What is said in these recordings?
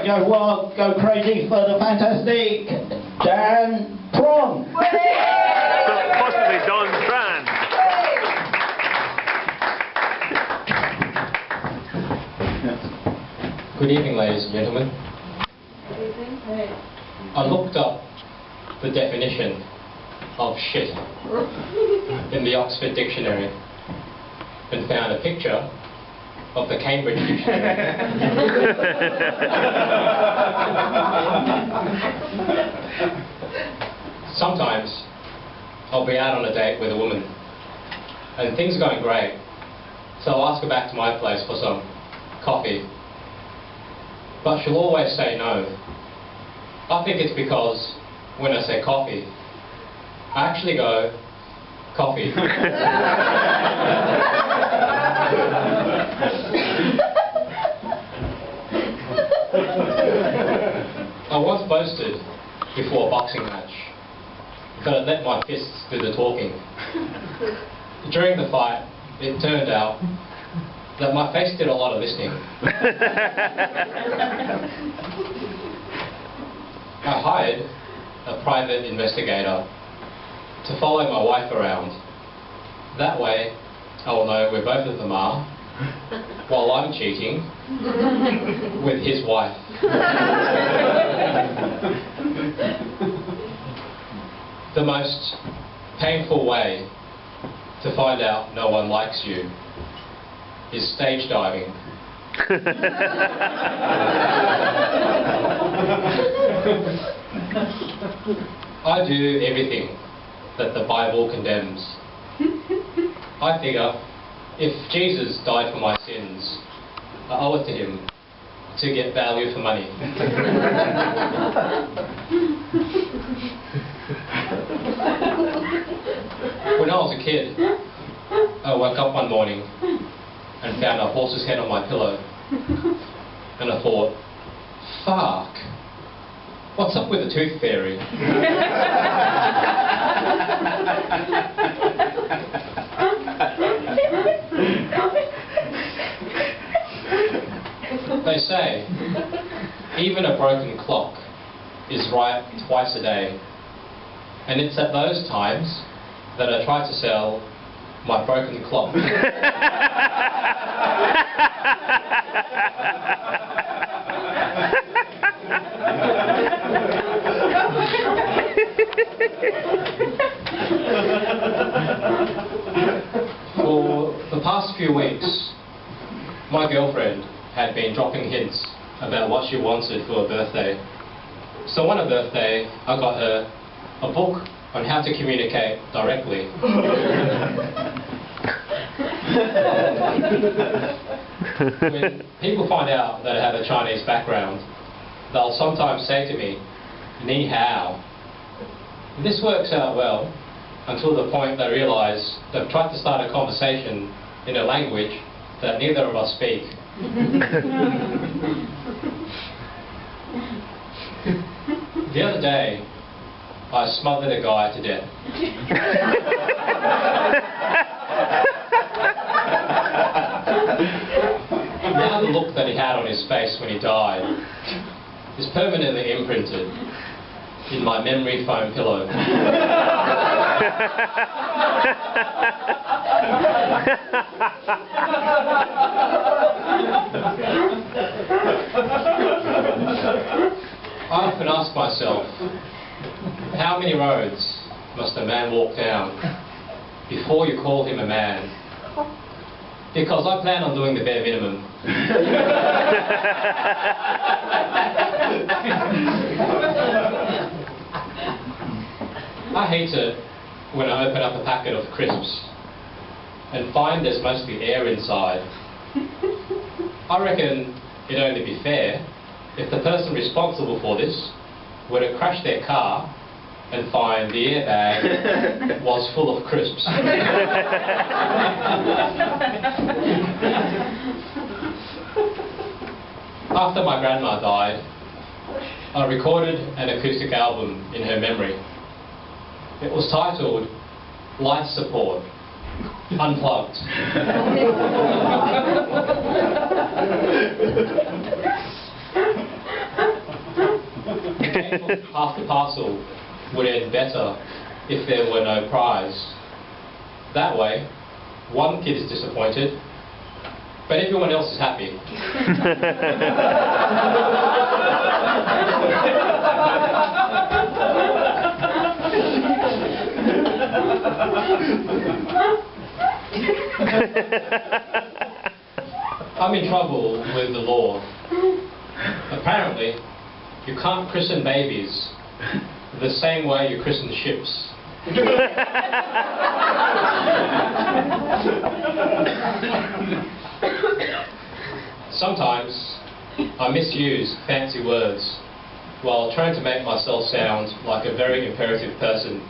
go wild, go crazy for the fantastic Dan Prawn. Possibly Don Tran. Good evening, ladies and gentlemen. Good evening. Hey. I looked up the definition of shit in the Oxford Dictionary and found a picture of the Cambridge Dictionary. Sometimes I'll be out on a date with a woman and things are going great, so I'll ask her back to my place for some coffee, but she'll always say no. I think it's because when I say coffee, I actually go, coffee. I once boasted before a boxing match that I'd let my fists do the talking. During the fight, it turned out that my face did a lot of listening. I hired a private investigator to follow my wife around. That way, I will know where both of them are while I'm cheating with his wife. The most painful way to find out no one likes you is stage diving. I do everything that the Bible condemns. I figure if Jesus died for my sins, I owe it to him to get value for money. When I was a kid, I woke up one morning and found a horse's head on my pillow. And I thought, fuck, what's up with the tooth fairy? They say, even a broken clock is right twice a day. And it's at those times that I try to sell my broken clock. For the past few weeks, my girlfriend had been dropping hints about what she wanted for her birthday. So on her birthday, I got her a book on how to communicate directly. When people find out that I have a Chinese background, they'll sometimes say to me, nihao. This works out well until the point they realise they've tried to start a conversation in a language that neither of us speak. The other day, I smothered a guy to death. Now the look that he had on his face when he died is permanently imprinted in my memory foam pillow. I often ask myself, how many roads must a man walk down before you call him a man? Because I plan on doing the bare minimum. I hate it when I open up a packet of crisps and find there's mostly air inside. I reckon it'd only be fair if the person responsible for this were to crash their car and find the airbag was full of crisps. After my grandma died, I recorded an acoustic album in her memory. It was titled Life Support, Unplugged. half the parcel would end better if there were no prize. That way, one kid is disappointed, but everyone else is happy. I'm in trouble with the law. Apparently, you can't christen babies the same way you christen ships. Sometimes I misuse fancy words while trying to make myself sound like a very imperative person.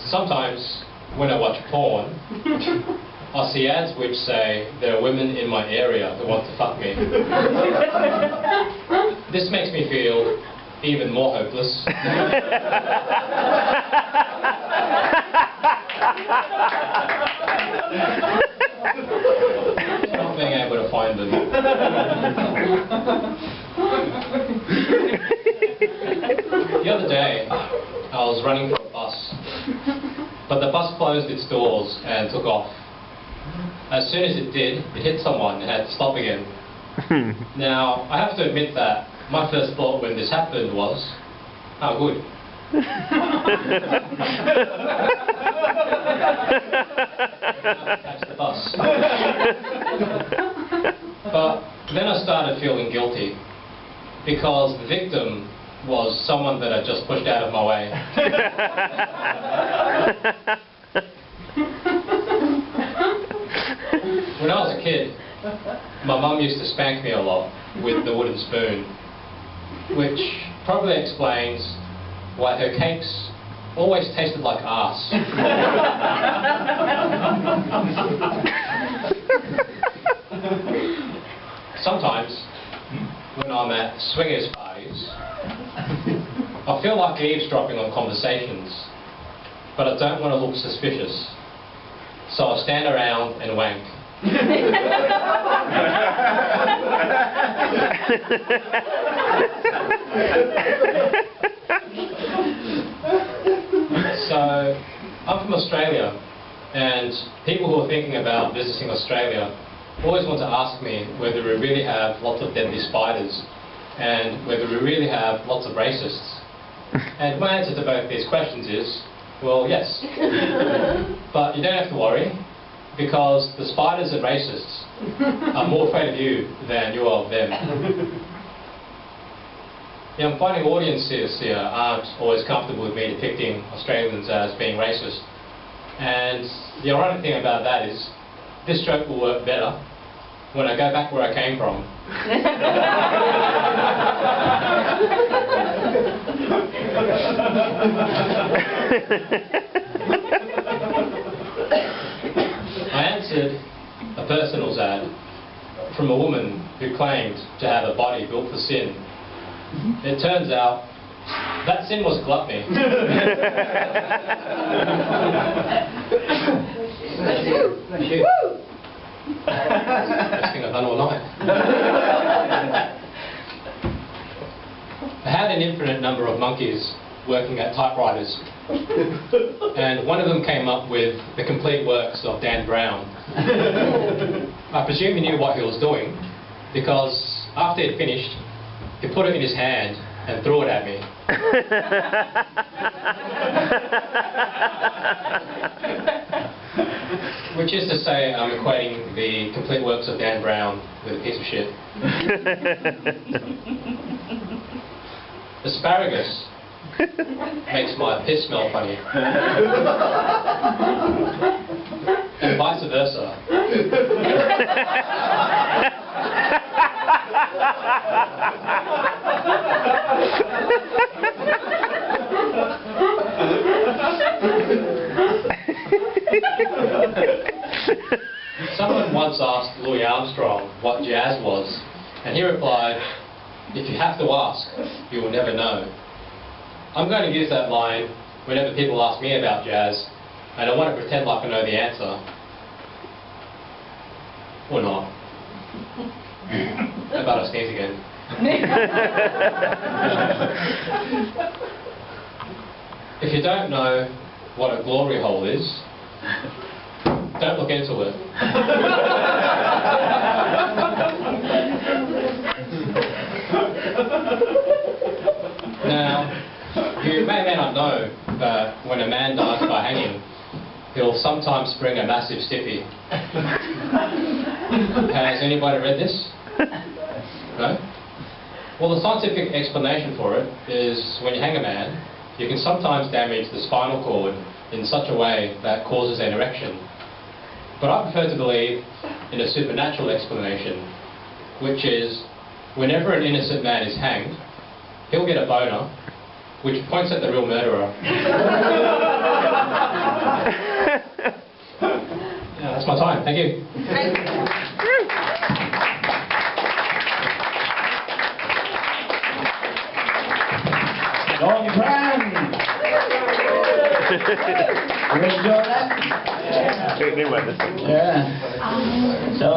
Sometimes when I watch porn, I see ads which say there are women in my area who want to fuck me. This makes me feel even more hopeless. Not being able to find them. The other day, I was running for a bus, but the bus closed its doors and took off. As soon as it did, it hit someone and had to stop again. Now, I have to admit that my first thought when this happened was, oh, good. Catch the bus. But then I started feeling guilty because the victim was someone that I just pushed out of my way. When I was a kid, my mum used to spank me a lot with the wooden spoon, which probably explains why her cakes always tasted like arse. Sometimes, when I'm at swingers parties, I feel like eavesdropping on conversations, but I don't want to look suspicious, so I stand around and wank. So, I'm from Australia, and people who are thinking about visiting Australia always want to ask me whether we really have lots of deadly spiders and whether we really have lots of racists. And my answer to both these questions is, well, yes. But you don't have to worry, because the spiders and racists are more afraid of you than you are of them. Yeah, I'm finding audiences here aren't always comfortable with me depicting Australians as being racist. And the ironic thing about that is, this joke will work better when I go back where I came from. I answered a personals ad from a woman who claimed to have a body built for sin. It turns out that sin was gluttony. Thank you. Best thing I've done all night. I had an infinite number of monkeys working at typewriters, and one of them came up with the complete works of Dan Brown. I presume he knew what he was doing, because after he'd finished, he put it in his hand and threw it at me. Which is to say, I'm equating the complete works of Dan Brown with a piece of shit. Asparagus makes my piss smell funny. And vice versa. Someone once asked Louis Armstrong what jazz was, and he replied, "If you have to ask, you will never know." I'm going to use that line whenever people ask me about jazz, and I want to pretend like I know the answer. Or not. teeth again. If you don't know what a glory hole is, don't look into it. Now, you may or may not know that when a man dies by hanging, he'll sometimes spring a massive stiffy. Has anybody read this? No? Well, the scientific explanation for it is when you hang a man, you can sometimes damage the spinal cord in such a way that causes an erection. But I prefer to believe in a supernatural explanation, which is whenever an innocent man is hanged, he'll get a boner, which points at the real murderer. Yeah, that's my time. Thank you. Long Tran! You enjoy that? Yeah. Yeah. So,